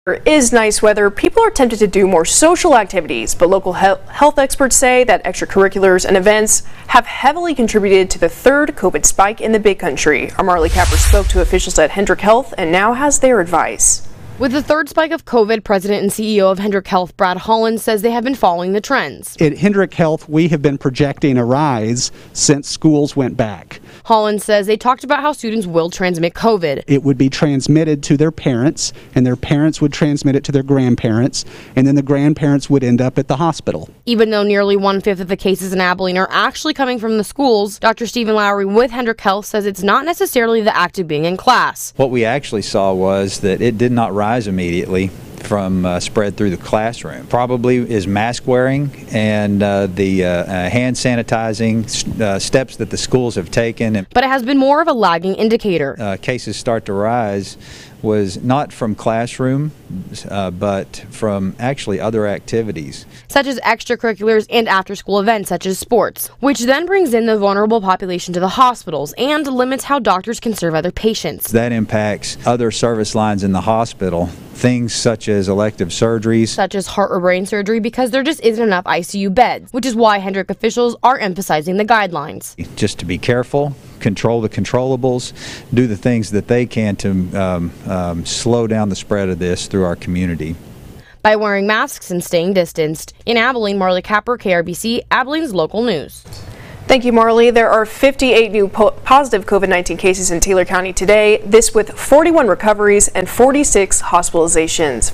There is nice weather, people are tempted to do more social activities, but local health experts say that extracurriculars and events have heavily contributed to the third COVID spike in the Big Country. Our Marley Capper spoke to officials at Hendrick Health and now has their advice. With the third spike of COVID, President and CEO of Hendrick Health, Brad Holland, says they have been following the trends. At Hendrick Health, we have been projecting a rise since schools went back. Holland says they talked about how students will transmit COVID. It would be transmitted to their parents, and their parents would transmit it to their grandparents, and then the grandparents would end up at the hospital. Even though nearly 1/5 of the cases in Abilene are actually coming from the schools, Dr. Stephen Lowry with Hendrick Health says it's not necessarily the act of being in class. What we actually saw was that it did not rise immediately from spread through the classroom. Probably is mask wearing and the hand sanitizing steps that the schools have taken. But it has been more of a lagging indicator. Cases start to rise was not from classroom, but from actually other activities. Such as extracurriculars and after-school events such as sports, which then brings in the vulnerable population to the hospitals and limits how doctors can serve other patients. That impacts other service lines in the hospital, things such as elective surgeries. Such as heart or brain surgery, because there just isn't enough ICU beds, which is why Hendrick officials are emphasizing the guidelines. Just to be careful, control the controllables, do the things that they can to slow down the spread of this through our community. By wearing masks and staying distanced. In Abilene, Marley Capper, KRBC, Abilene's local news. Thank you, Marley. There are 58 new positive COVID-19 cases in Taylor County today, this with 41 recoveries and 46 hospitalizations.